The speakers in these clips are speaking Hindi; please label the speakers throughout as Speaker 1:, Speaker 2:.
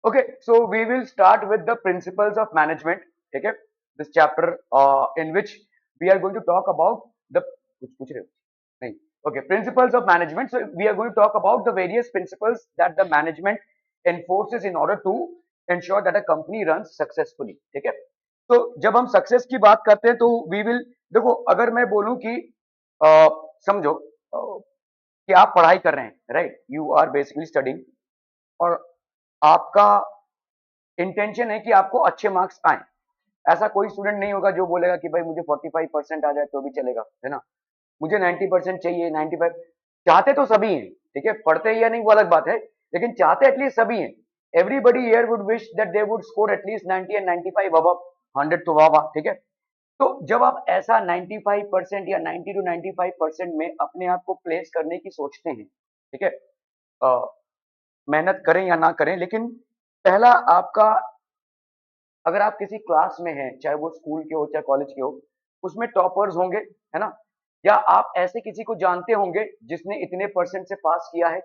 Speaker 1: Okay, so we will start with the principles of management. Okay, this chapter in which we are going to talk about the कुछ पूछ रहे हो? नहीं. Okay, principles of management. So we are going to talk about the various principles that the management enforces in order to ensure that a company runs successfully. ठीक है? तो जब हम सक्सेस की बात करते हैं तो वी विल देखो अगर मैं बोलूं कि समझो कि आप पढ़ाई कर रहे हैं right you are basically studying और आपका इंटेंशन है कि आपको अच्छे मार्क्स आए ऐसा कोई स्टूडेंट नहीं होगा जो बोलेगा कि भाई मुझे 45% आ जाए तो भी चलेगा है ना मुझे 90% चाहिए 95 चाहते तो सभी हैं ठीक है पढ़ते हैं या नहीं वो अलग बात है लेकिन चाहते एटलीस्ट सभी हैं everybody here would wish that they would score at least 90 and 95 above 100 तो वाह वाह ठीक है तो जब आप ऐसा 95% या 90 टू 95% में अपने आप को प्लेस करने की सोचते हैं ठीक है मेहनत करें या ना करें लेकिन पहला आपका अगर आप किसी क्लास में हैं चाहे वो स्कूल के हो चाहे कॉलेज के हो उसमें टॉपर्स होंगे है ना या आप ऐसे किसी को जानते होंगे जिसने इतने परसेंट से पास किया है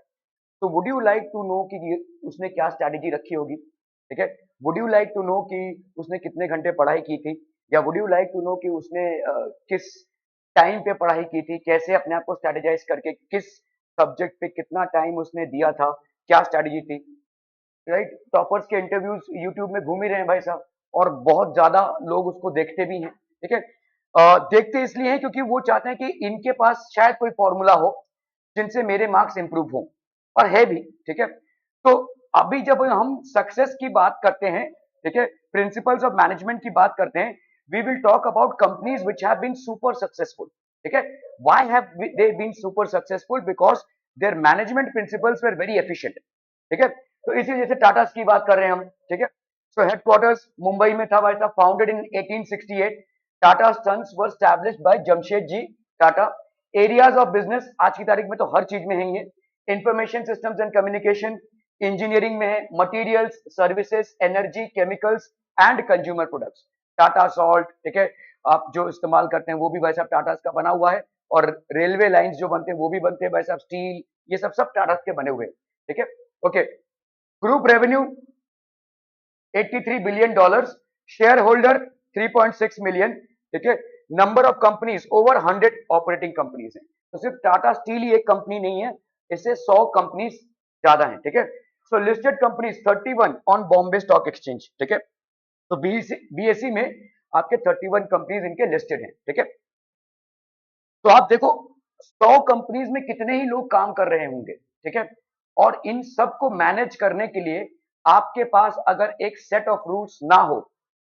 Speaker 1: तो would you like to know कि उसने क्या स्ट्रैटेजी रखी होगी ठीक है would you like to know कि उसने कितने घंटे पढ़ाई की थी या would you like to know कि उसने किस टाइम पे पढ़ाई की थी कैसे अपने आप को स्ट्रैटेजाइज करके किस सब्जेक्ट पे कितना टाइम उसने दिया था क्या स्ट्रैटेजी थी राइट टॉपर्स के इंटरव्यूज यूट्यूब में घूम ही रहे हैं भाई साहब और बहुत ज्यादा लोग उसको देखते भी हैं ठीक है देखते इसलिए हैं क्योंकि वो चाहते हैं कि इनके पास शायद कोई फॉर्मूला हो जिनसे मेरे मार्क्स इंप्रूव हो और है भी ठीक है तो अभी जब हम सक्सेस की बात करते हैं ठीक है प्रिंसिपल्स ऑफ मैनेजमेंट की बात करते हैं we will talk about companies which have been super successful ठीक है why have they been super successful because their management principles were very efficient ठीक है तो इसी जैसे टाटा की बात कर रहे हैं हम ठीक है सो हेडक्वार्टर्स मुंबई में था भाई साहब founded in 1868 Tata sons were established by Jamshedji Tata areas of business आज की तारीख में तो हर चीज में है ये information systems and communication engineering में है materials services energy chemicals and consumer products Tata salt ठीक है आप जो इस्तेमाल करते हैं वो भी भाई साहब टाटा का बना हुआ है और रेलवे लाइंस जो बनते हैं वो भी बनते हैं भाई साहब स्टील ये सब टाटा के बने हुए हैं ठीक है okay group revenue 83 billion dollars share holder 3.6 million ठीक है number of companies over 100 operating companies हैं तो सिर्फ टाटा स्टील ही एक कंपनी नहीं है इससे 100 कंपनीज ज्यादा हैं ठीक है so listed companies 31 on Bombay stock exchange ठीक है तो बीएसई में आपके 31 कंपनीज इनके लिस्टेड हैं ठीक है तो आप देखो 100 कंपनीज में कितने ही लोग काम कर रहे होंगे ठीक है और इन सबको मैनेज करने के लिए आपके पास अगर एक सेट ऑफ रूल्स ना हो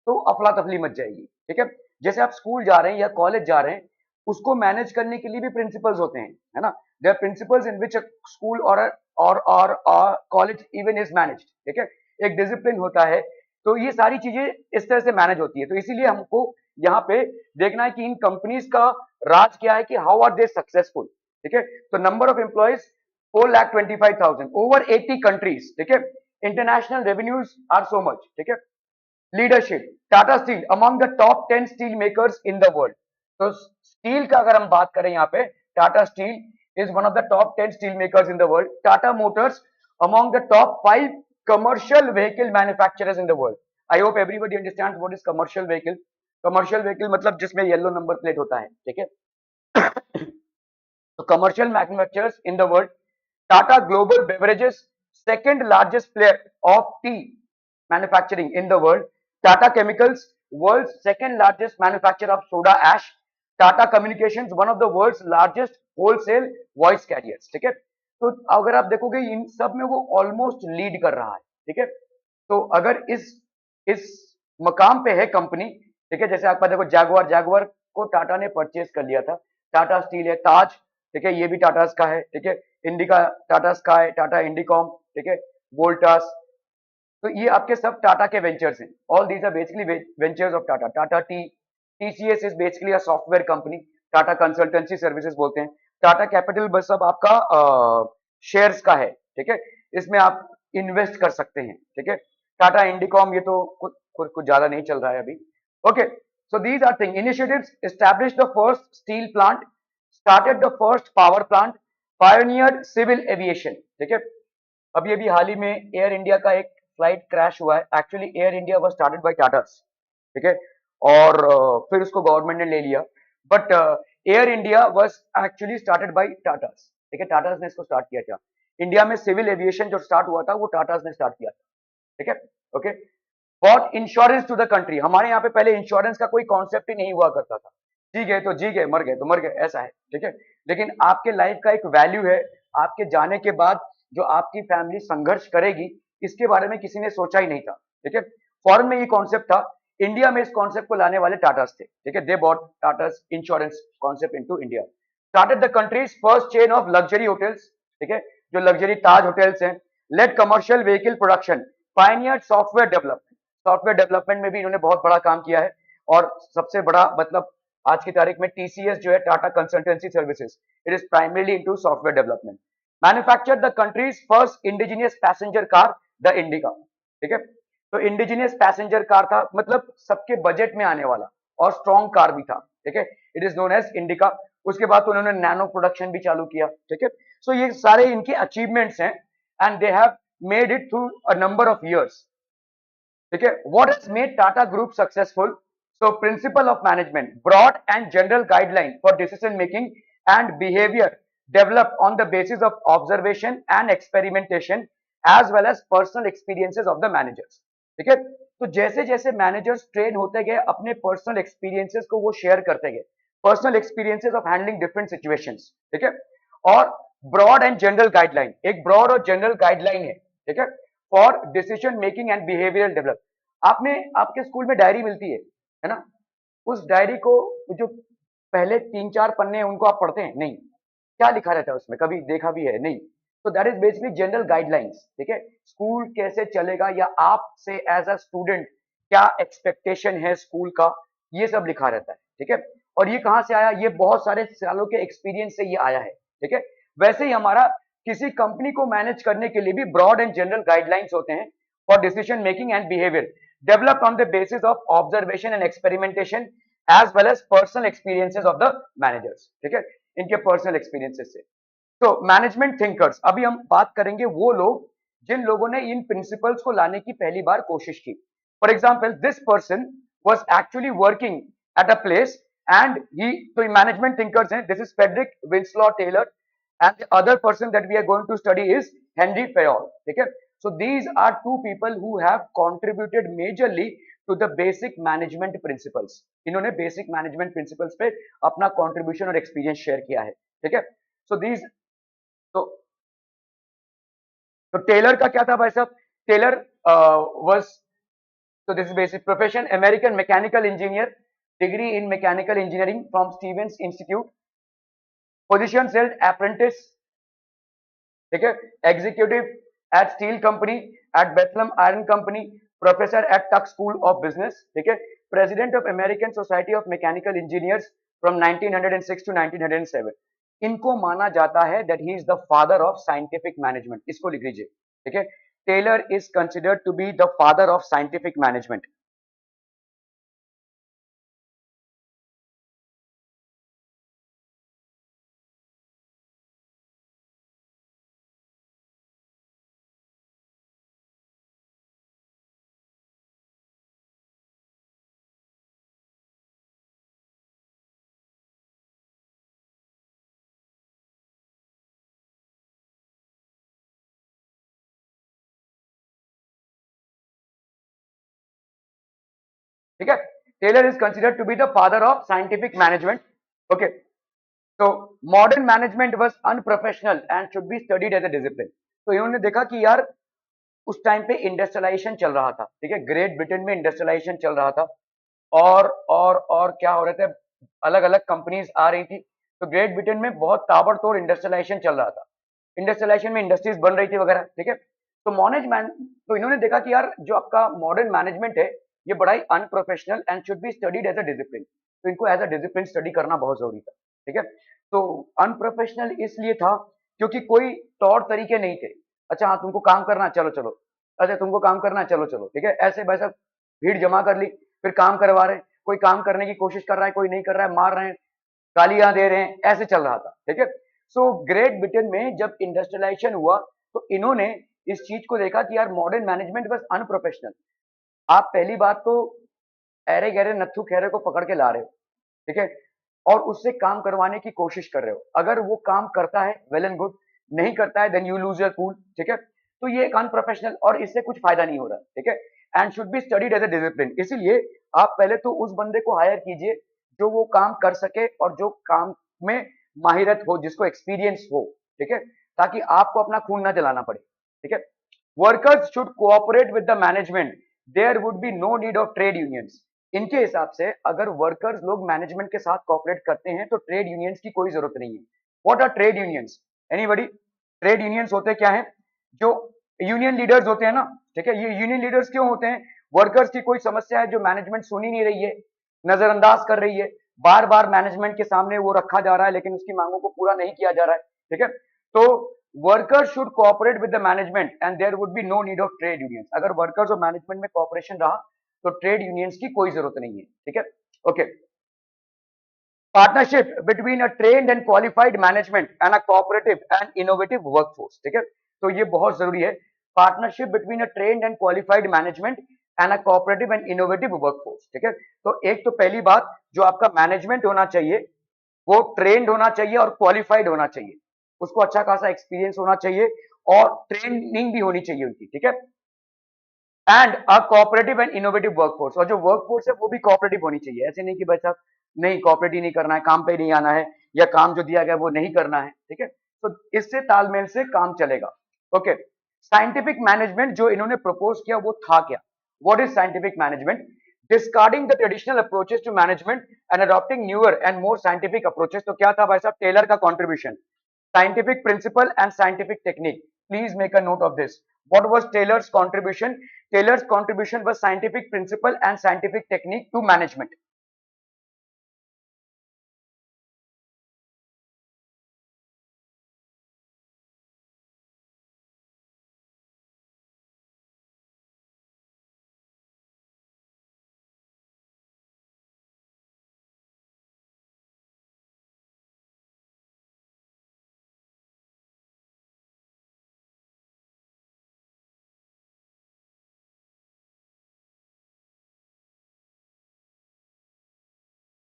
Speaker 1: तो अफला तफली मच जाएगी ठीक है जैसे आप स्कूल जा रहे हैं या कॉलेज जा रहे हैं उसको मैनेज करने के लिए भी प्रिंसिपल्स होते हैं है ना their principles in which school और कॉलेज इवन इज मैनेज ठीक है एक डिसिप्लिन होता है तो ये सारी चीजें इस तरह से मैनेज होती है तो इसीलिए हमको यहाँ पे देखना है कि इन कंपनीज का राज क्या है कि हाउ आर दे सक्सेसफुल ठीक है तो number of employees 4,25,000 over 80 countries ठीक है international revenues are so much ठीक है leadership Tata steel among the top 10 steel makers in the world तो स्टील का अगर हम बात करें यहाँ पे Tata steel is one of the top 10 steel makers in the world Tata motors among the top 5 commercial vehicle manufacturers in the world I hope everybody understands what is commercial vehicle मतलब जिसमें येलो नंबर प्लेट होता है ठीक है तो commercial manufacturers in the world Tata Global Beverages second largest player of tea manufacturing in the world Tata Chemicals world's second largest manufacturer of soda ash Tata Communications one of the world's largest wholesale voice carriers ठीक है तो अगर आप देखोगे इन सब में वो ऑलमोस्ट लीड कर रहा है ठीक है तो अगर इस मकाम पे है कंपनी ठीक है जैसे आपका देखो जैगुआर को टाटा ने परचेज कर लिया था टाटा स्टील है ताज ठीक है ये भी टाटा का है ठीक है इंडिका टाटा स्काई टाटा इंडिकॉम ठीक है वोल्टास तो ये आपके सब टाटा के वेंचर्स हैं all these are basically ventures of Tata Tata TCS is basically a software company Tata consultancy services बोलते हैं टाटा कैपिटल बस सब आपका शेयर्स का है ठीक है इसमें आप इन्वेस्ट कर सकते हैं ठीक है टाटा इंडिकॉम ये तो कुछ ज्यादा नहीं चल रहा है अभी okay so these are thing initiatives establish the first steel plant started the first power plant pioneer civil aviation ठीक है अभी हाल ही में एयर इंडिया का एक फ्लाइट क्रैश हुआ है, actually air India was started by Tatas, ठीक है, और फिर उसको गवर्नमेंट ने ले लिया, but air India was actually started by Tatas, ठीक है, टाटास ने इसको स्टार्ट किया था। इंडिया में सिविल एविएशन जो स्टार्ट हुआ था वो टाटास ने स्टार्ट किया था, ठीक है, okay. Bought insurance to the country, हमारे यहाँ पे पहले इंश्योरेंस का कोई कॉन्सेप्ट ही नहीं हुआ करता था, जी गए तो जी गए, मर गए तो मर गए, ऐसा है, ठीक है। लेकिन आपके लाइफ का एक वैल्यू है, आपके जाने के बाद जो आपकी फैमिली संघर्ष करेगी, इसके बारे में किसी ने सोचा ही नहीं था, ठीक है। फॉरेन में ये कॉन्सेप्ट था, इंडिया में इस कॉन्सेप्ट को लाने वाले टाटास थे, ठीक है, they bought Tatas insurance concept into India, started the country's first chain of luxury hotels, ठीक है, जो लग्जरी ताज होटल्स हैं, led commercial vehicle production, pioneer software development, software development में भी इन्होंने बहुत बड़ा काम किया है, और सबसे बड़ा मतलब आज की तारीख में टीसीएस जो है, Tata consultancy services, it is primarily into software development, manufactured the country's first indigenous passenger car, the indica, ठीक है। तो इंडिजिनियस पैसेंजर कार था, मतलब सबके बजट में आने वाला और स्ट्रॉन्ग कार भी था, ठीक है, it is known as Indica. उसके बाद तो उन्होंने नैनो प्रोडक्शन भी चालू किया, ठीक है। सो ये सारे इनके अचीवमेंट्स हैं, and they have made it through a number of years, ठीक है। What has made Tata group successful? So principle of management, broad and general guideline for decision making and behaviour developed on the basis of observation and experimentation as well as personal experiences of the managers, ठीक है। तो जैसे जैसे मैनेजर्स ट्रेन होते गए, अपने पर्सनल एक्सपीरियंसेस को वो शेयर करते गए, personal experiences of handling different situations, ठीक है। और ब्रॉड एंड जनरल गाइडलाइन, एक ब्रॉड और जनरल गाइडलाइन है, ठीक है, for decision making and behavioural develop. आपने आपके स्कूल में डायरी मिलती है ना, उस डायरी को जो पहले 3-4 पन्ने हैं उनको आप पढ़ते हैं नहीं, क्या लिखा रहता है उसमें, कभी देखा भी है नहीं? तो that is basically general guidelines, ठीक है। स्कूल कैसे चलेगा या आपसे एज अ स्टूडेंट क्या एक्सपेक्टेशन है स्कूल का, ये सब लिखा रहता है, ठीक है। और ये कहां से आया? ये बहुत सारे सालों के एक्सपीरियंस से ये आया है, ठीक है। वैसे ही हमारा किसी कंपनी को मैनेज करने के लिए भी ब्रॉड एंड जनरल गाइडलाइंस होते हैं for decision making and behaviour, developed on the basis of observation and experimentation as well as personal experiences of the managers, ठीक है, इनके पर्सनल एक्सपीरियंसेस से। तो मैनेजमेंट थिंकर्स, अभी हम बात करेंगे वो लोग जिन लोगों ने इन प्रिंसिपल्स को लाने की पहली बार कोशिश की। For example, this person was actually working at a place and he, तो मैनेजमेंट थिंकर्स हैं, this is Frederick Winslow Taylor and the other person that we are going to study is Henry Fayol, ठीक है। So these are two people who have contributed majorly to the basic management principles, इन्होंने basic management principles पे अपना contribution और experience share किया है, ठीक है। So these, तो टेलर का क्या था भाई साहब? Taylor was, so this is basic profession, American mechanical engineer, degree in mechanical engineering from Stevens Institute, position held apprentice, ठीक है, executive at steel company, at Bethlehem iron company, professor at Tuck school of business, ठीक है, president of American society of mechanical engineers from 1906 to 1907। इनको माना जाता है that he is the father of scientific management, इसको लिख लीजिए, ठीक है। Taylor is considered to be the father of scientific management. ठीक है, Taylor is considered to be the father of scientific management, okay. तो modern management was unprofessional and should be studied as a discipline. तो इन्होंने देखा कि यार उस टाइम पे इंडस्ट्रियलाइजेशन चल रहा था, ठीक है, ग्रेट ब्रिटेन में इंडस्ट्रियलाइजेशन चल रहा था, और क्या हो रहे थे, अलग अलग कंपनीज आ रही थी, तो ग्रेट ब्रिटेन में बहुत ताबड़तोड़ इंडस्ट्रियलाइजेशन चल रहा था, इंडस्ट्रियलाइजेशन में इंडस्ट्रीज बन रही थी वगैरह, ठीक है। तो मैनेजमेंट, तो इन्होंने देखा कि यार जो आपका मॉडर्न मैनेजमेंट है ये बड़ा ही unprofessional and should be studied as a discipline, तो इनको एज अ डिसिप्लिन स्टडी करना बहुत जरूरी था, ठीक है। तो अनप्रोफेशनल इसलिए था क्योंकि कोई तौर तरीके नहीं थे, अच्छा हाँ तुमको काम करना, चलो चलो, अच्छा तुमको काम करना, चलो चलो, ठीक है, ऐसे वैसा भीड़ जमा कर ली, फिर काम करवा रहे हैं, कोई काम करने की कोशिश कर रहा है, कोई नहीं कर रहा है, मार रहे हैं, गालियां दे रहे हैं, ऐसे चल रहा था, ठीक है। सो ग्रेट ब्रिटेन में जब इंडस्ट्रियलाइजेशन हुआ तो इन्होंने इस चीज को देखा कि यार मॉडर्न मैनेजमेंट बस अनप्रोफेशनल। आप पहली बात तो अरे गहरे नत्थु खैरे को पकड़ के ला रहे हो, ठीक है, और उससे काम करवाने की कोशिश कर रहे हो। अगर वो काम करता है वेल एंड गुड, नहीं करता है then you lose your cool, ठीक है। तो ये एक अनप्रोफेशनल और इससे कुछ फायदा नहीं हो रहा, ठीक है, and should be studied as a discipline. इसीलिए आप पहले तो उस बंदे को हायर कीजिए जो वो काम कर सके और जो काम में माहिरत हो, जिसको एक्सपीरियंस हो, ठीक है, ताकि आपको अपना खून ना जलाना पड़े, ठीक है। Workers should cooperate with the management, there would be no need of trade unions. इनके हिसाब से अगर वर्कर्स लोग मैनेजमेंट के साथ कोऑपरेट करते हैं तो ट्रेड यूनियंस की कोई जरूरत नहीं है। What are trade unions? Anybody? Trade unions होते क्या है? जो यूनियन लीडर्स होते हैं ना, ठीक है, ये यूनियन लीडर्स क्यों होते हैं? वर्कर्स की कोई समस्या है जो मैनेजमेंट सुन ही नहीं रही है, नजरअंदाज कर रही है, बार बार मैनेजमेंट के सामने वो रखा जा रहा है लेकिन उसकी मांगों को पूरा नहीं किया जा रहा है, ठीक है। तो workers should cooperate with the management and there would be no need of trade unions. अगर वर्कर्स और मैनेजमेंट में कोऑपरेशन रहा तो ट्रेड यूनियंस की कोई जरूरत नहीं है, ठीक है। Okay. Partnership between a trained and qualified management and a cooperative and innovative workforce, ठीक है। तो ये बहुत जरूरी है, partnership between a trained and qualified management and a cooperative and innovative workforce, ठीक है। तो एक तो पहली बात, जो आपका मैनेजमेंट होना चाहिए वो ट्रेंड होना चाहिए और क्वालिफाइड होना चाहिए, उसको अच्छा खासा एक्सपीरियंस होना चाहिए और ट्रेनिंग भी होनी चाहिए उनकी, ठीक है। And a cooperative and innovative workforce, और जो वर्कफोर्स है वो भी कोऑपरेटिव होनी चाहिए। ऐसे नहीं कि भाई साहब नहीं कोऑपरेट ही नहीं करना है, काम पे नहीं आना है, या काम जो दिया गया वो नहीं करना है, ठीक है। तो इससे तालमेल से काम चलेगा। ओके। साइंटिफिक मैनेजमेंट जो इन्होंने प्रपोज किया वो था क्या? What is scientific management? Discarding the traditional approaches to management and adopting newer and more scientific approaches. तो क्या था भाई साहब? टेलर का contribution, scientific principle and scientific technique. Please make a note of this. What was Taylor's contribution? Taylor's contribution was scientific principle and scientific technique to management.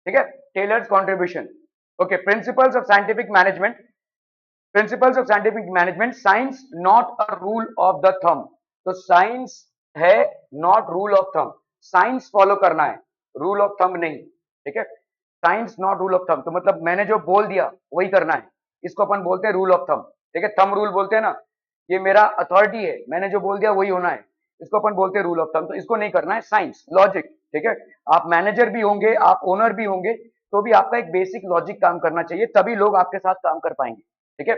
Speaker 1: ठीक है, Taylor's contribution. Okay, principles of scientific management. Principles of scientific management, science not a rule of the thumb. तो साइंस है, not rule of thumb. Science follow करना है, रूल ऑफ थंब नहीं, ठीक है। Science not rule of thumb, तो मतलब मैंने जो बोल दिया वही करना है, इसको अपन बोलते हैं रूल ऑफ थंब, ठीक है। थंब रूल बोलते हैं ना, ये मेरा अथॉरिटी है, मैंने जो बोल दिया वही होना है, इसको अपन बोलते हैं रूल ऑफ थंब। तो इसको नहीं करना है, साइंस लॉजिक, ठीक है। आप मैनेजर भी होंगे, आप ओनर भी होंगे, तो भी आपका एक बेसिक लॉजिक काम करना चाहिए, तभी लोग आपके साथ काम कर पाएंगे, ठीक है।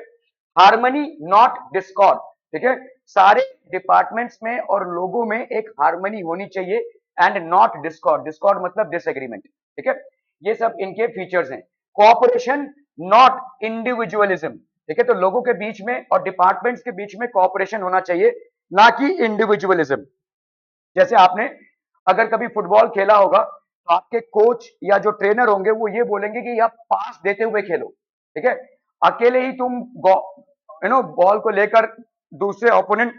Speaker 1: हार्मनी नॉट डिस्कॉर्ड, ठीक है। सारे डिपार्टमेंट्स में और लोगों में एक हार्मनी होनी चाहिए एंड नॉट डिस्कॉर्ड। डिस्कॉर्ड मतलब डिसएग्रीमेंट, ठीक है। ये सब इनके फीचर्स हैं। कोऑपरेशन नॉट इंडिविजुअलिज्म, ठीक है। तो लोगों के बीच में और डिपार्टमेंट्स के बीच में कोऑपरेशन होना चाहिए, ना कि इंडिविजुअलिज्म। जैसे आपने अगर कभी फुटबॉल खेला होगा तो आपके कोच या जो ट्रेनर होंगे वो ये बोलेंगे कि आप पास देते हुए खेलो, ठीक है। अकेले ही तुम बॉल को लेकर दूसरे ओपोनेंट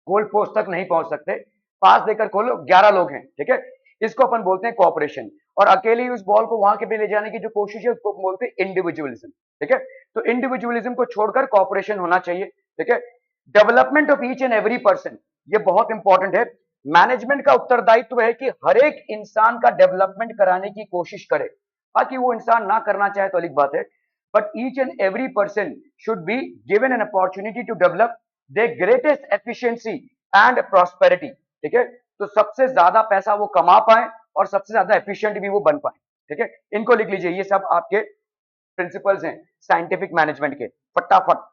Speaker 1: गोल पोस्ट तक नहीं पहुंच सकते, पास देकर खोलो, 11 लोग हैं, ठीक है। इसको अपन बोलते हैं कोऑपरेशन। और अकेले ही उस बॉल को वहां के भी ले जाने की जो कोशिश है उसको बोलते हैं इंडिविजुअलिज्म, ठीक है। तो इंडिविजुअलिज्म को छोड़कर कोऑपरेशन होना चाहिए, ठीक है। Development of each and every person, ये बहुत इंपॉर्टेंट है। मैनेजमेंट का उत्तरदायित्व है कि हर एक इंसान का डेवलपमेंट कराने की कोशिश करे। बाकी वो इंसान ना करना चाहे तो अलग बात है, but each and every person should be given an opportunity to develop the greatest efficiency and prosperity, ठीक है। तो सबसे ज्यादा पैसा वो कमा पाए और सबसे ज्यादा एफिशिएंट भी वो बन पाए, ठीक है। इनको लिख लीजिए, ये सब आपके प्रिंसिपल्स हैं साइंटिफिक मैनेजमेंट के, फटाफट।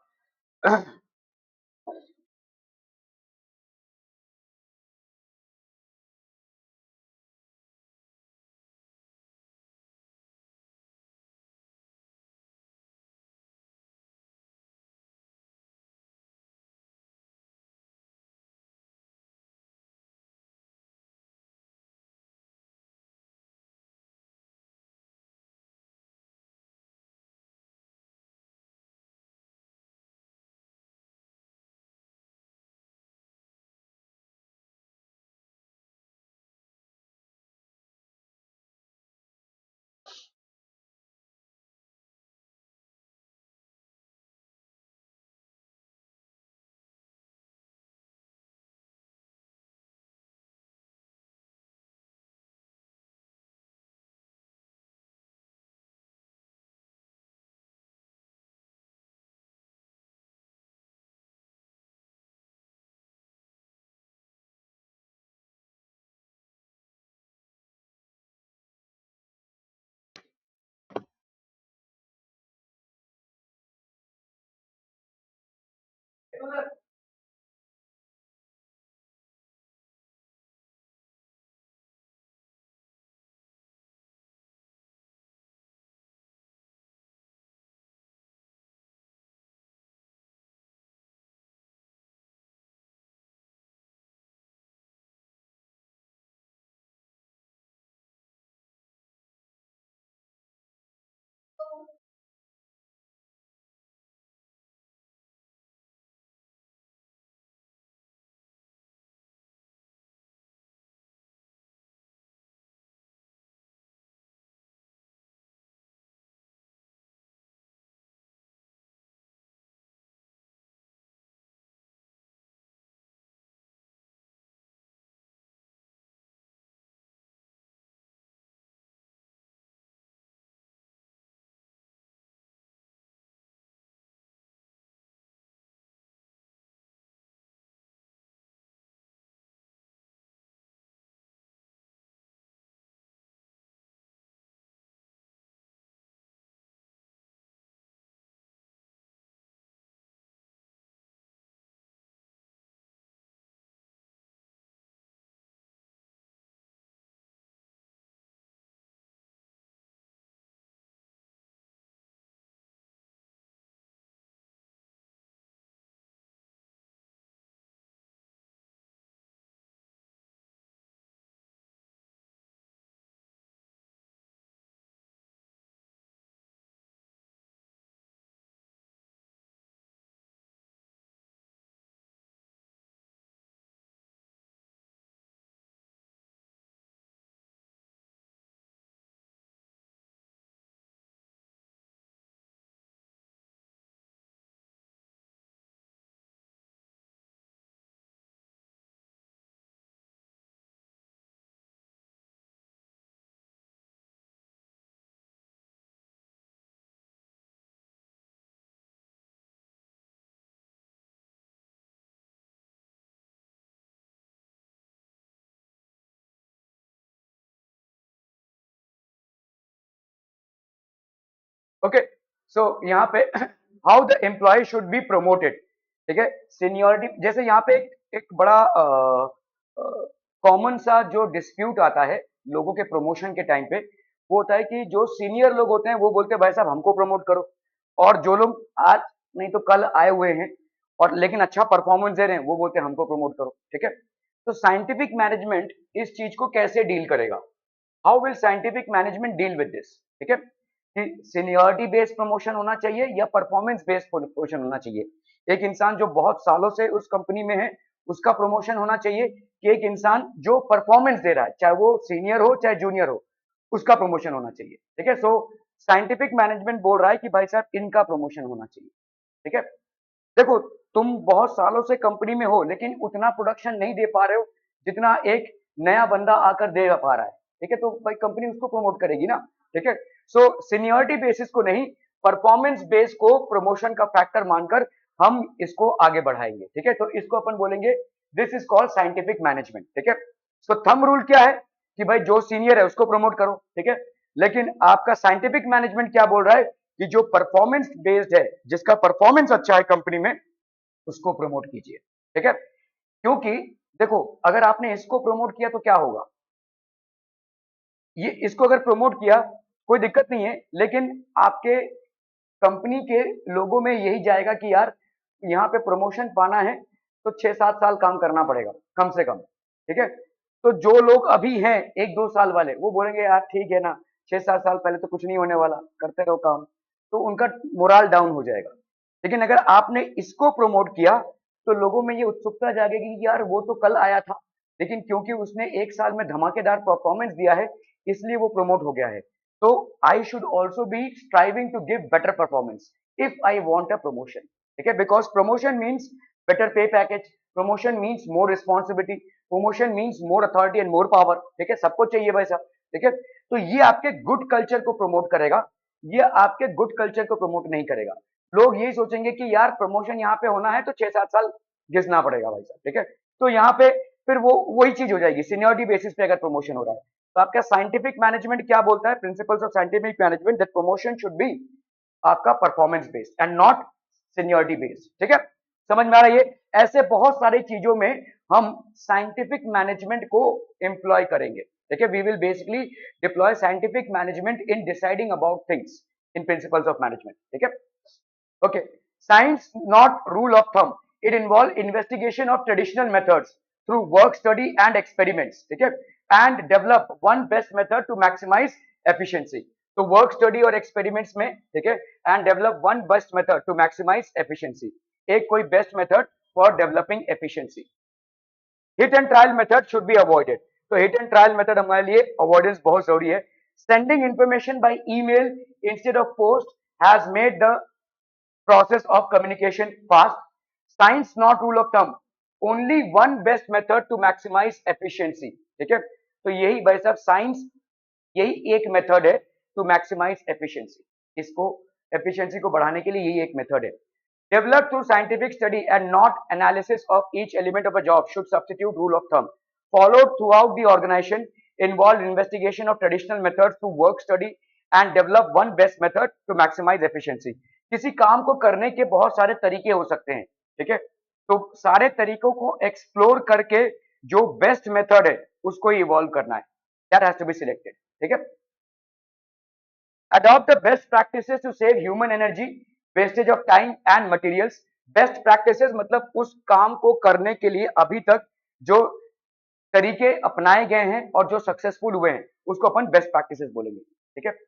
Speaker 1: ओके, सो यहाँ पे how the employee should be promoted, ठीक है, सीनियरिटी, जैसे यहाँ पे एक बड़ा कॉमन सा जो डिस्प्यूट आता है लोगों के प्रमोशन के टाइम पे, वो होता है कि जो सीनियर लोग होते हैं वो बोलते हैं भाई साहब हमको प्रमोट करो, और जो लोग आज नहीं तो कल आए हुए हैं और लेकिन अच्छा परफॉर्मेंस दे रहे हैं वो बोलते हैं हमको प्रमोट करो, ठीक है। तो साइंटिफिक मैनेजमेंट इस चीज को कैसे डील करेगा, how will scientific management deal with this, ठीक है, कि सीनियरिटी बेस्ड प्रमोशन होना चाहिए या परफॉर्मेंस बेस्ड प्रमोशन होना चाहिए। एक इंसान जो बहुत सालों से उस कंपनी में है उसका प्रमोशन होना चाहिए, कि एक इंसान जो परफॉर्मेंस दे रहा है चाहे वो सीनियर हो चाहे जूनियर हो उसका प्रमोशन होना चाहिए, ठीक है। सो साइंटिफिक मैनेजमेंट बोल रहा है कि भाई साहब इनका प्रमोशन होना चाहिए, ठीक है। देखो, तुम बहुत सालों से कंपनी में हो लेकिन उतना प्रोडक्शन नहीं दे पा रहे हो जितना एक नया बंदा आकर दे पा रहा है, ठीक है, तो भाई कंपनी उसको प्रमोट करेगी ना, ठीक है। सो सीनियरिटी बेसिस को नहीं, परफॉर्मेंस बेस को प्रमोशन का फैक्टर मानकर हम इसको आगे बढ़ाएंगे, ठीक है। तो इसको अपन बोलेंगे this is called scientific management, ठीक है। सो थंब रूल क्या है कि भाई जो सीनियर है उसको प्रमोट करो, ठीक है, लेकिन आपका साइंटिफिक मैनेजमेंट क्या बोल रहा है कि जो परफॉर्मेंस बेस्ड है, जिसका परफॉर्मेंस अच्छा है कंपनी में, उसको प्रमोट कीजिए, ठीक है। क्योंकि देखो, अगर आपने इसको प्रमोट किया तो क्या होगा, ये इसको अगर प्रमोट किया कोई दिक्कत नहीं है, लेकिन आपके कंपनी के लोगों में यही जाएगा कि यार यहाँ पे प्रमोशन पाना है तो 6-7 साल काम करना पड़ेगा कम से कम, ठीक है। तो जो लोग अभी हैं 1-2 साल वाले वो बोलेंगे यार ठीक है ना, 6-7 साल पहले तो कुछ नहीं होने वाला, करते रहो काम, तो उनका मोरल डाउन हो जाएगा। लेकिन अगर आपने इसको प्रमोट किया तो लोगों में ये उत्सुकता जागेगी कि यार वो तो कल आया था लेकिन क्योंकि उसने 1 साल में धमाकेदार परफॉर्मेंस दिया है इसलिए वो प्रमोट हो गया है। तो I should also be striving to give better performance if I want a promotion, ठीक है, because promotion means better pay package, promotion means more responsibility, promotion means more authority and more power, ठीक है, सबको चाहिए भाई साहब, ठीक है। तो ये आपके गुड कल्चर को प्रमोट करेगा, ये आपके गुड कल्चर को प्रमोट नहीं करेगा। लोग यही सोचेंगे कि यार प्रमोशन यहाँ पे होना है तो 6-7 साल घिसना पड़ेगा भाई साहब, ठीक है। तो यहाँ पे फिर वो वही चीज हो जाएगी, सीनियरिटी बेसिस पे अगर प्रमोशन हो रहा है। तो आपका साइंटिफिक मैनेजमेंट क्या बोलता है, principles of scientific management, that promotion should be आपका performance based and not seniority based, ठीक है। समझ में आ रहा है ये, ऐसे बहुत सारी चीजों में हम साइंटिफिक मैनेजमेंट को एम्प्लॉय करेंगे, ठीक है। We will basically deploy scientific management in deciding about things in principles of management, ठीक है। Okay. Science, not rule of thumb. It involves investigation of traditional methods through work study and experiments. ठीक है, and develop one best method to maximize efficiency. तो work study और experiments में, ठीक है, and develop one best method to maximize efficiency. एक कोई best method for developing efficiency. Hit and trial method should be avoided. तो hit and trial method हमारे लिए avoidance बहुत जरूरी है. Sending information by email instead of post has made the process of communication fast. Science not rule of thumb. Only one best method to maximize efficiency. ठीक है, तो यही भाई साहब साइंस, यही एक मेथड है टू मैक्सिमाइज एफिशिएंसी, इसको एफिशिएंसी को बढ़ाने के लिए यही एक मेथड है। Developed through scientific study and not analysis of each element of a job should substitute rule of thumb. Followed throughout the organization, involved investigation of traditional methods to work study and develop one best method to maximize efficiency. किसी काम को करने के बहुत सारे तरीके हो सकते हैं, ठीक है, तो सारे तरीकों को एक्सप्लोर करके जो बेस्ट मेथड है उसको इवॉल्व करना है, that has to be selected, ठीक है। Adopt the best practices to save human energy, wastage of time and materials. Best practices मतलब उस काम को करने के लिए अभी तक जो तरीके अपनाए गए हैं और जो सक्सेसफुल हुए हैं उसको अपन बेस्ट प्रैक्टिसेस बोलेंगे, ठीक है।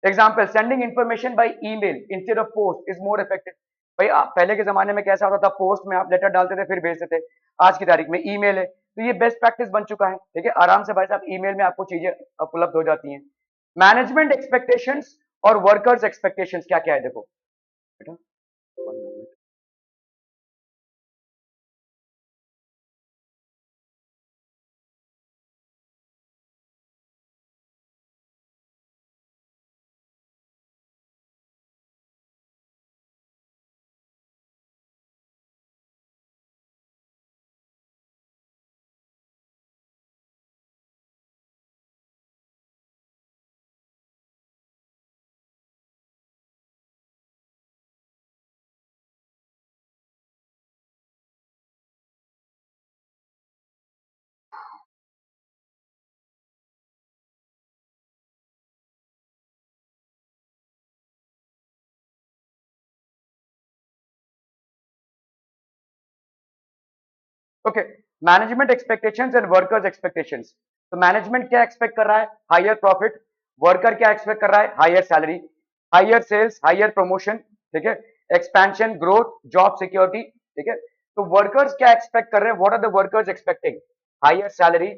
Speaker 1: Example, sending information by email instead of post is more effective. भाई आप पहले के जमाने में कैसा होता था, पोस्ट में आप लेटर डालते थे फिर भेजते थे, आज की तारीख में ईमेल है तो ये बेस्ट प्रैक्टिस बन चुका है, ठीक है। आराम से भाई साहब ईमेल में आपको चीजें उपलब्ध हो जाती हैं। मैनेजमेंट एक्सपेक्टेशंस और वर्कर्स एक्सपेक्टेशंस क्या क्या है, देखो बेटा। ओके, management expectations and workers expectations. तो मैनेजमेंट क्या एक्सपेक्ट कर रहा है? Higher profit. वर्कर क्या एक्सपेक्ट कर रहा है? Higher salary, higher sales, higher promotion, ठीक है, एक्सपेंशन, ग्रोथ, जॉब सिक्योरिटी, ठीक है। तो वर्कर्स क्या एक्सपेक्ट कर रहे हैं? What are the workers expecting? Higher salary,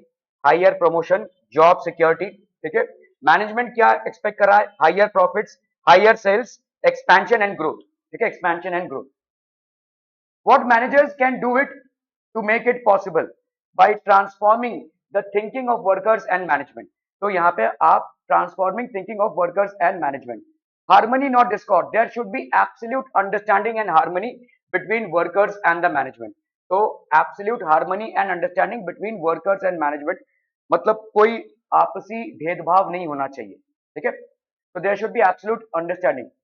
Speaker 1: higher promotion, job security, ठीक है। मैनेजमेंट क्या एक्सपेक्ट कर रहा है? Higher profits, higher sales, expansion and growth, ठीक है, expansion and growth. What managers can do it to make it possible by transforming the thinking of workers and management. तो यहाँ पे आप transforming thinking of workers and management. Harmony, not discord. There should be absolute understanding and harmony between workers and the management. तो absolute harmony and understanding between workers and management मतलब कोई आपसी भेदभाव नहीं होना चाहिए, ठीक है। तो there should be absolute understanding.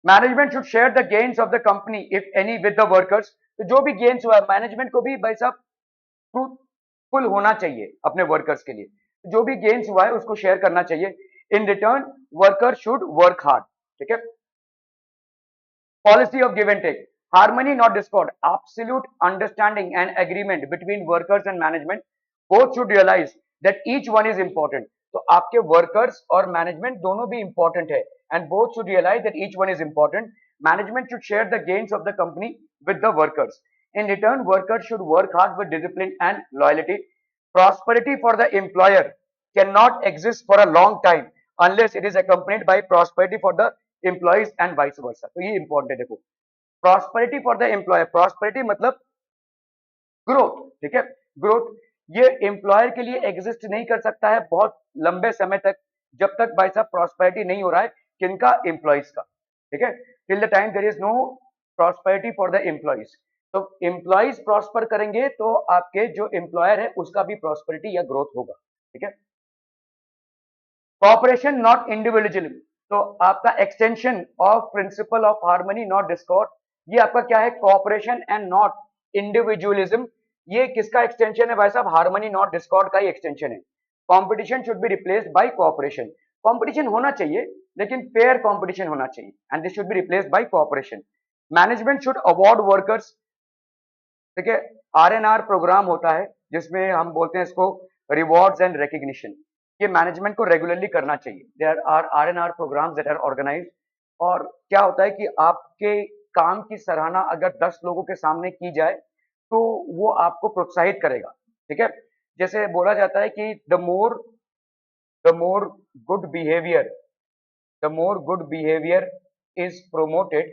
Speaker 1: Management should share the gains of the company if any with the workers. तो जो भी गेन्स हुआ है मैनेजमेंट को भी भाई साहब फ्रूटफुल होना चाहिए अपने वर्कर्स के लिए। जो भी गेन्स हुआ है उसको शेयर करना चाहिए। In return worker should work hard, ठीक है। Policy of give and take, harmony not discord, absolute understanding and agreement between workers and management. Both should realise that each one is important. तो आपके वर्कर्स और मैनेजमेंट दोनों भी इंपॉर्टेंट है and both should realize that each one is important. Management should share the gains of the company with the workers. In return, workers should work hard with discipline and loyalty. Prosperity for the employer cannot exist for a long time unless it is accompanied by prosperity for the employees and vice versa. तो ये important है देखो, prosperity for the employer, prosperity मतलब ग्रोथ, ठीक है, ग्रोथ ये एम्प्लॉयर के लिए एग्जिस्ट नहीं कर सकता है बहुत लंबे समय तक जब तक भाई साहब प्रॉस्पेरिटी नहीं हो रहा है किनका? एम्प्लॉइज का, ठीक है। Till the time there is no prosperity for the employees. तो एम्प्लॉइज प्रॉस्पर करेंगे तो आपके जो एम्प्लॉयर है उसका भी प्रॉस्पेरिटी या ग्रोथ होगा, ठीक है। कॉपरेशन नॉट इंडिविजुअलिज्म, तो आपका extension of principle of harmony not Discord, ये आपका क्या है? Cooperation and not individualism. ये किसका एक्सटेंशन है भाई साहब? हार्मनी नॉट डिस्कॉर्ड का ही एक्सटेंशन है। Competition should be replaced by cooperation, competition होना चाहिए लेकिन फेयर कंपटीशन होना चाहिए and this should be replaced by cooperation. Management should award workers, ठीक है, आरएनआर प्रोग्राम होता है जिसमें हम बोलते हैं इसको रिवॉर्ड्स एंड रिकग्निशन, ये मैनेजमेंट को रेगुलरली करना चाहिए। There are RNR programmes that are organised. और क्या होता है कि आपके काम की सराहना अगर 10 लोगों के सामने की जाए तो वो आपको प्रोत्साहित करेगा, ठीक है। जैसे बोला जाता है कि the more good behaviour the more good behaviour is promoted,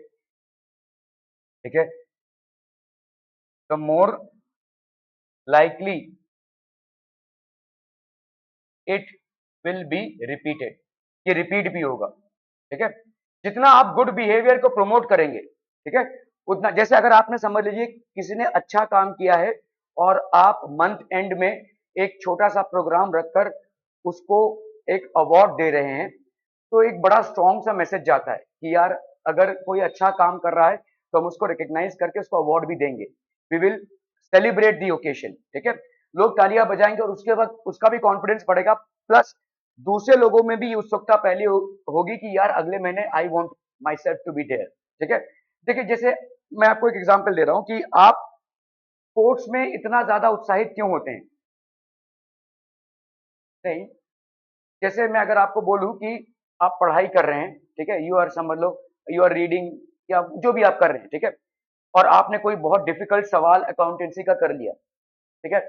Speaker 1: ठीक है, the more likely it will be repeated, ये रिपीट भी होगा, ठीक है। जितना आप गुड बिहेवियर को प्रमोट करेंगे, ठीक है, उतना, जैसे अगर आपने समझ लीजिए किसी ने अच्छा काम किया है और आप मंथ एंड में एक छोटा सा प्रोग्राम रखकर उसको एक अवार्ड दे रहे हैं तो एक बड़ा स्ट्रॉन्ग सा मैसेज जाता है कि यार अगर कोई अच्छा काम कर रहा है तो हम उसको रिकग्नाइज करके उसको अवार्ड भी देंगे। We will celebrate the occasion, ठीक है। लोग तालियां बजाएंगे और उसके बाद उसका भी कॉन्फिडेंस बढ़ेगा, प्लस दूसरे लोगों में भी उत्सुकता पहले होगी कि यार अगले महीने I want myself to be there, ठीक है। देखिए जैसे मैं आपको एक एग्जांपल दे रहा हूं कि आप स्पोर्ट्स में इतना ज्यादा उत्साहित क्यों होते हैं? नहीं, जैसे मैं अगर आपको बोलूं कि आप पढ़ाई कर रहे हैं, ठीक है, यू आर समझ लो यू आर रीडिंग या जो भी आप कर रहे हैं, ठीक है, और आपने कोई बहुत डिफिकल्ट सवाल अकाउंटेंसी का कर लिया, ठीक है,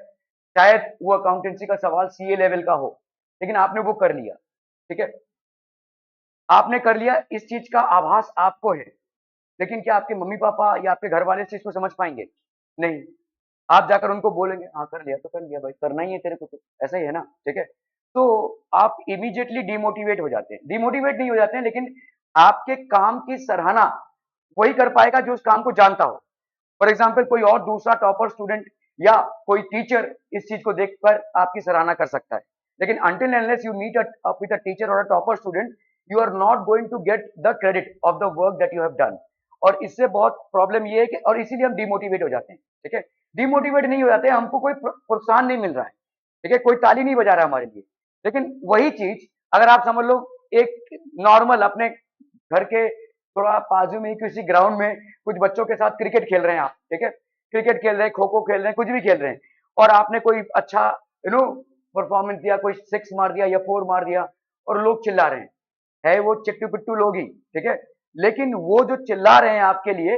Speaker 1: शायद वो अकाउंटेंसी का सवाल सीए लेवल का हो लेकिन आपने वो कर लिया, ठीक है, आपने कर लिया, इस चीज का आभास आपको है लेकिन क्या आपके मम्मी पापा या आपके घर वाले इस चीज को समझ पाएंगे? नहीं। आप जाकर उनको बोलेंगे हाँ कर लिया तो कर लिया भाई, करना ही है तेरे को, तो ऐसा ही है ना, ठीक है। तो आप इमीडिएटली डिमोटिवेट हो जाते हैं, डिमोटिवेट नहीं हो जाते हैं लेकिन आपके काम की सराहना वही कर पाएगा जो उस काम को जानता हो। फॉर एग्जाम्पल कोई और दूसरा टॉपर स्टूडेंट या कोई टीचर इस चीज को देखकर आपकी सराहना कर सकता है लेकिन until unless you meet up with a teacher or a topper student you are not going to get the credit of the work that you have done। और इससे बहुत प्रॉब्लम ये है कि और इसीलिए हम डिमोटिवेट हो जाते हैं, ठीक है। डिमोटिवेट नहीं हो जाते, हमको कोई प्रोत्साहन नहीं मिल रहा है, ठीक है, कोई ताली नहीं बजा रहा है हमारे लिए। लेकिन वही चीज अगर आप समझ लो एक नॉर्मल अपने घर के थोड़ा बाजू में ही किसी ग्राउंड में कुछ बच्चों के साथ क्रिकेट खेल रहे हैं आप, ठीक है, क्रिकेट खेल रहे हैं, खो खो खेल रहे हैं, कुछ भी खेल रहे हैं, और आपने कोई अच्छा परफॉर्मेंस दिया, कोई सिक्स मार दिया या फोर मार दिया, और लोग चिल्ला रहे हैं, है वो चिट्टू पिट्टू लोग ही, ठीक है, लेकिन वो जो चिल्ला रहे हैं आपके लिए,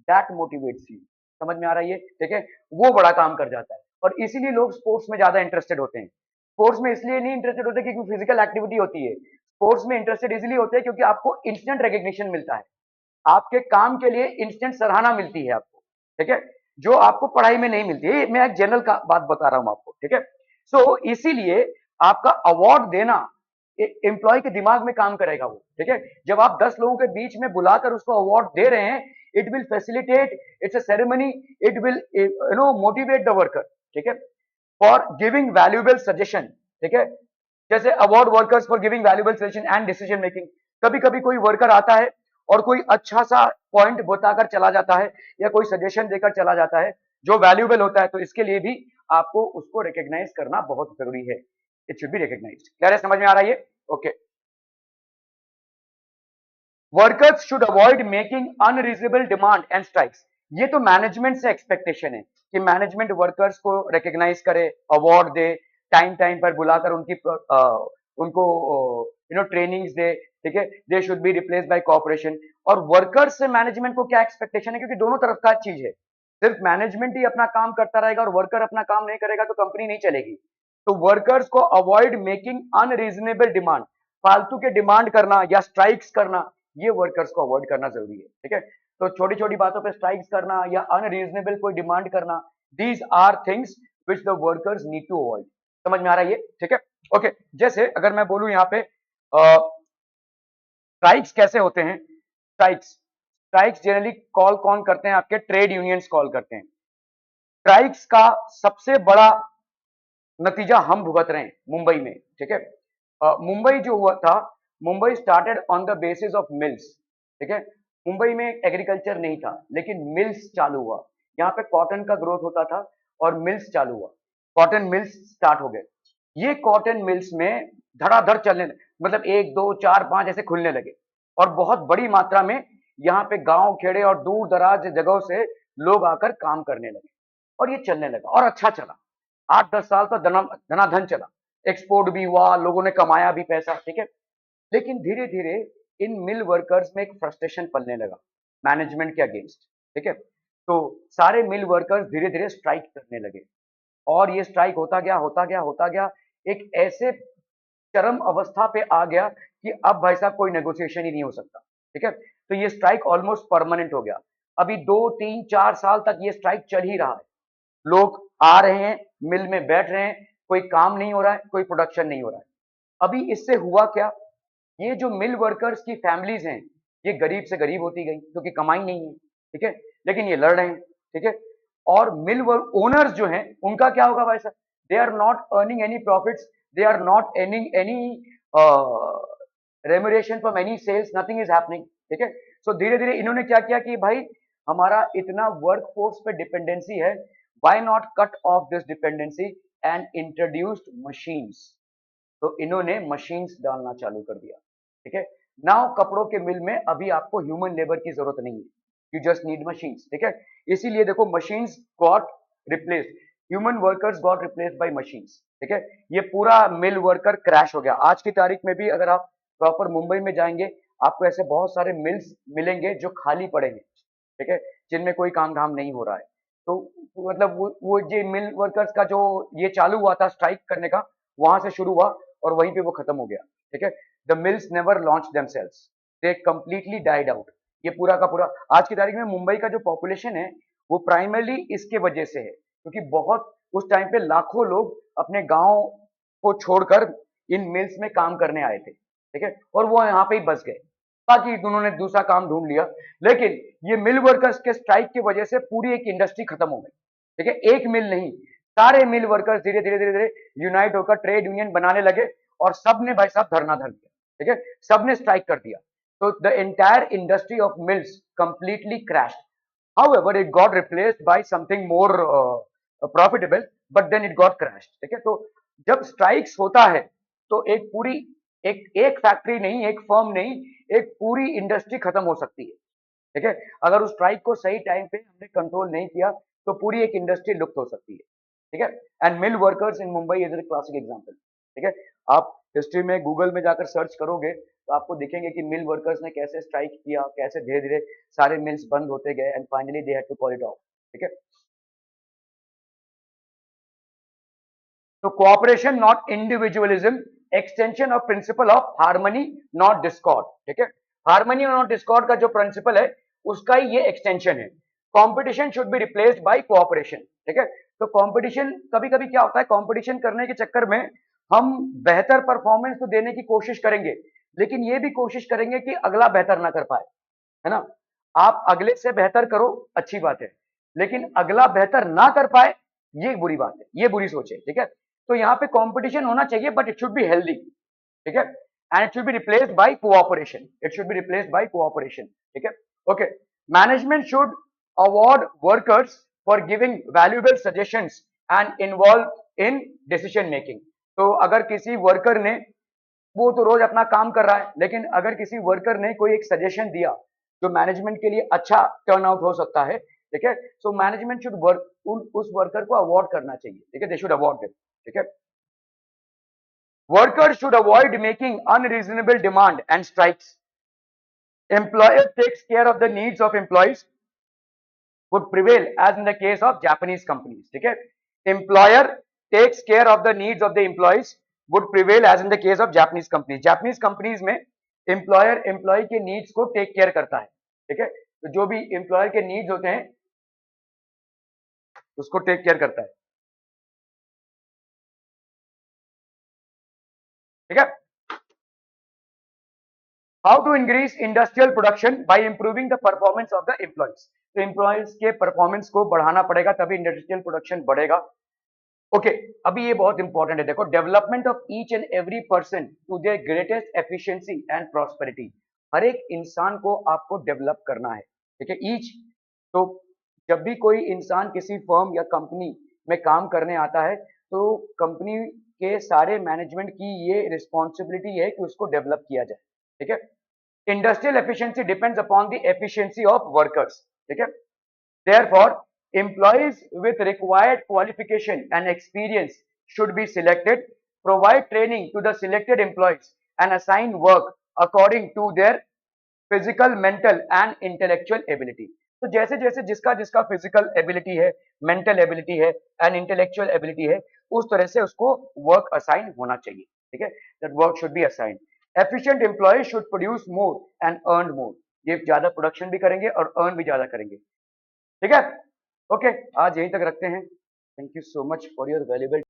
Speaker 1: दैट मोटिवेट्स यू। समझ में आ रहा है ये, ठीक है, वो बड़ा काम कर जाता है। और इसीलिए लोग स्पोर्ट्स में ज्यादा इंटरेस्टेड होते हैं। स्पोर्ट्स में इसलिए नहीं इंटरेस्टेड होते क्योंकि फिजिकल एक्टिविटी होती है, स्पोर्ट्स में इंटरेस्टेड इसलिए होते हैं क्योंकि आपको इंस्टेंट रिकग्निशन मिलता है, आपके काम के लिए इंस्टेंट सराहना मिलती है आपको, ठीक है, जो आपको पढ़ाई में नहीं मिलती है। मैं एक जनरल का बात बता रहा हूं आपको, ठीक है। सो इसीलिए आपका अवार्ड देना एम्प्लॉय के दिमाग में काम करेगा वो, ठीक है। जब आप 10 लोगों के बीच में बुलाकर उसको अवार्ड दे रहे हैं, it will facilitate, it's a ceremony, it will motivate the worker, ठीक है, फॉर गिविंग वैल्यूएबल सजेशन, ठीक है। जैसे award workers for giving valuable suggestion and decision making. कभी कभी कोई वर्कर आता है और कोई अच्छा सा पॉइंट बताकर चला जाता है या कोई सजेशन देकर चला जाता है जो वैल्यूएबल होता है, तो इसके लिए भी आपको उसको रिकॉग्नाइज करना बहुत जरूरी है। It should be recognised. Clear है, समझ में आ रहा है ये? Okay. Workers should avoid making unreasonable demand and strikes. ये तो मैनेजमेंट से एक्सपेक्टेशन है कि मैनेजमेंट वर्कर्स को रिकॉग्नाइज करे, अवार्ड दे, टाइम टाइम पर बुलाकर उनको ट्रेनिंग्स दे, ठीक है, they should be replace by corporation. और वर्कर्स से मैनेजमेंट को क्या एक्सपेक्टेशन है, क्योंकि दोनों तरफ का चीज है। सिर्फ मैनेजमेंट ही अपना काम करता रहेगा और वर्कर अपना काम नहीं करेगा तो कंपनी नहीं चलेगी। तो वर्कर्स को अवॉइड मेकिंग अनरीजनेबल डिमांड, फालतू के डिमांड करना या स्ट्राइक्स करना, ये वर्कर्स को अवॉइड करना जरूरी है, ठीक है। तो छोटी छोटी बातों पे स्ट्राइक्स करना या अनरीजनेबल कोई डिमांड करना, these are things which the workers need to avoid. समझ में आ रहा है ये, ठीक है। ओके, जैसे अगर मैं बोलूं यहाँ पे स्ट्राइक्स कैसे होते हैं। स्ट्राइक्स स्ट्राइक्स जनरली कॉल कौन करते हैं, आपके ट्रेड यूनियंस कॉल करते हैं। स्ट्राइक्स का सबसे बड़ा नतीजा हम भुगत रहे हैं मुंबई में, ठीक है। मुंबई जो हुआ था, Mumbai started on the basis of mills, ठीक है। मुंबई में एग्रीकल्चर नहीं था लेकिन मिल्स चालू हुआ। यहाँ पे कॉटन का ग्रोथ होता था और मिल्स चालू हुआ, कॉटन मिल्स स्टार्ट हो गए। ये कॉटन मिल्स में धड़ाधड़ चलने, मतलब एक दो चार पांच ऐसे खुलने लगे, और बहुत बड़ी मात्रा में यहाँ पे गांव खेड़े और दूर दराज जगहों से लोग आकर काम करने लगे, और ये चलने लगा और अच्छा चला। 8-10 साल तक धनाधन चला, एक्सपोर्ट भी हुआ, लोगों ने कमाया भी पैसा, ठीक है। लेकिन धीरे धीरे इन मिल वर्कर्स में एक फ्रस्ट्रेशन पलने लगा मैनेजमेंट के अगेंस्ट, ठीक है। तो सारे मिल वर्कर्स धीरे धीरे स्ट्राइक करने लगे, और ये स्ट्राइक होता गया होता गया होता गया, एक ऐसे चरम अवस्था पे आ गया कि अब भाई साहब कोई नेगोशिएशन ही नहीं हो सकता, ठीक है। तो ये स्ट्राइक ऑलमोस्ट परमानेंट हो गया। अभी 2-3-4 साल तक ये स्ट्राइक चल ही रहा है। लोग आ रहे हैं, मिल में बैठ रहे हैं, कोई काम नहीं हो रहा है, कोई प्रोडक्शन नहीं हो रहा है। अभी इससे हुआ क्या, ये जो मिल वर्कर्स की फैमिलीज हैं, ये गरीब से गरीब होती गई क्योंकि कमाई नहीं है, ठीक है, लेकिन ये लड़ रहे हैं, ठीक है। और मिल वर्क ओनर्स जो हैं, उनका क्या होगा भाई साहब, they are not earning any profits, they are not earning any remuneration from any sales, nothing is happening, ठीक है। सो धीरे धीरे इन्होंने क्या किया कि भाई हमारा इतना वर्क फोर्स पे डिपेंडेंसी है, why not cut off this dependency and introduced machines. तो इन्होंने मशीन्स डालना चालू कर दिया, ठीक है। नाउ कपड़ों के मिल में अभी आपको ह्यूमन लेबर की जरूरत नहीं है, यू जस्ट नीड मशीन्स, ठीक है। इसीलिए देखो machines got replaced, human workers got replaced bye machines, ठीक है। ये पूरा मिल वर्कर क्रैश हो गया। आज की तारीख में भी अगर आप प्रॉपर मुंबई में जाएंगे, आपको ऐसे बहुत सारे मिल्स मिलेंगे जो खाली पड़े हैं, ठीक है, जिनमें कोई काम धाम नहीं हो रहा है। तो मतलब वो जो मिल वर्कर्स का जो ये चालू हुआ था स्ट्राइक करने का, वहां से शुरू हुआ और वहीं पे वो खत्म हो गया, ठीक है। The mills never launch themselves, they completely died out. ये पूरा का पूरा आज की तारीख में मुंबई का जो पॉपुलेशन है वो प्राइमरली इसके वजह से है, क्योंकि बहुत उस टाइम पे लाखों लोग अपने गांव को छोड़कर इन मिल्स में काम करने आए थे, ठीक है, और वो यहाँ पे ही बस गए। बाकी उन्होंने दूसरा काम ढूंढ लिया, लेकिन ये मिल वर्कर्स के स्ट्राइक की वजह से पूरी एक इंडस्ट्री खत्म हो गई, ठीक है। एक मिल नहीं, सारे मिल वर्कर्स धीरे धीरे धीरे धीरे यूनाइट होकर ट्रेड यूनियन बनाने लगे, और सबने भाई साहब धरना धर दिया, ठीक है, सबने स्ट्राइक कर दिया। तो the entire industry of mills completely crash. However it got replaced by something more profitable, but then it got crash, ठीक है। तो जब स्ट्राइक्स होता है तो एक पूरी एक एक फैक्ट्री नहीं, एक फर्म नहीं, एक पूरी इंडस्ट्री खत्म हो सकती है, ठीक है। अगर उस स्ट्राइक को सही टाइम पे हमने कंट्रोल नहीं किया तो पूरी एक इंडस्ट्री लुप्त हो सकती है, ठीक है। And mill workers in Mumbai is a classic example, ठीक है। आप हिस्ट्री में गूगल में जाकर सर्च करोगे तो आपको दिखेंगे कि मिल वर्कर्स ने कैसे स्ट्राइक किया, कैसे धीरे धीरे सारे मिल्स बंद होते गए and finally they had to call it off, ठीक है। तो cooperation not individualism, extension of principle of harmony not discord, ठीक है। हार्मनी और नॉट डिस्कॉर्ड का जो प्रिंसिपल है उसका ही ये एक्सटेंशन है। Competition should be replaced by cooperation, ठीक है। तो कंपटीशन कभी कभी क्या होता है, कंपटीशन करने के चक्कर में हम बेहतर परफॉर्मेंस तो देने की कोशिश करेंगे, लेकिन ये भी कोशिश करेंगे कि अगला बेहतर ना कर पाए, है ना। आप अगले से बेहतर करो, अच्छी बात है, लेकिन अगला बेहतर ना कर पाए ये बुरी बात है, ये बुरी सोच है, ठीक है। तो यहाँ पे कंपटीशन होना चाहिए but it should be healthy, ठीक है। And it should be replaced by cooperation, it should be replaced by cooperation, ठीक है। Okay, management should award workers for giving valuable suggestions and involve in decision making. तो अगर किसी वर्कर ने, वो तो रोज अपना काम कर रहा है, लेकिन अगर किसी वर्कर ने कोई एक सजेशन दिया जो मैनेजमेंट के लिए अच्छा टर्न आउट हो सकता है, ठीक है, सो मैनेजमेंट शुड वर्क उस वर्कर को अवार्ड करना चाहिए, ठीक है, दे शुड अवार्ड देम, ठीक है। Workers should avoid making unreasonable demand and strikes. Employer takes care of the needs of employees would prevail as in the case of Japanese companies, ठीक है। employer takes care of the needs of the employees would prevail as in the case of Japanese companies. Japanese companies में employer employee के needs को take care करता है, ठीक है। तो जो भी employer के needs होते हैं उसको take care करता है, ठीक है। How to increase industrial production by improving the performance of the employees. तो employees के performance को बढ़ाना पड़ेगा तभी industrial production बढ़ेगा। ओके अभी ये बहुत इंपॉर्टेंट है, देखो, development of each and every person to their greatest efficiency and prosperity. हर एक इंसान को आपको डेवलप करना है, ठीक है, ईच। तो जब भी कोई इंसान किसी फर्म या कंपनी में काम करने आता है तो कंपनी के सारे मैनेजमेंट की ये रिस्पॉन्सिबिलिटी है कि उसको डेवलप किया जाए, ठीक है। Industrial efficiency depends upon the efficiency of workers, ठीक है। Therefore, employees with required qualification and experience should be selected, provide training to the selected employees, and assign work according to their physical, mental, and intellectual ability. तो जैसे जैसे जिसका जिसका फिजिकल एबिलिटी है, मेंटल एबिलिटी है एंड इंटेलेक्चुअल एबिलिटी है, उस तरह से उसको वर्क असाइन होना चाहिए, ठीक है। That work should be assigned. Efficient employee should produce more and earn more. ये ज्यादा प्रोडक्शन भी करेंगे और अर्न भी ज्यादा करेंगे, ठीक है। ओके, आज यहीं तक रखते हैं। Thank you so much for your valuable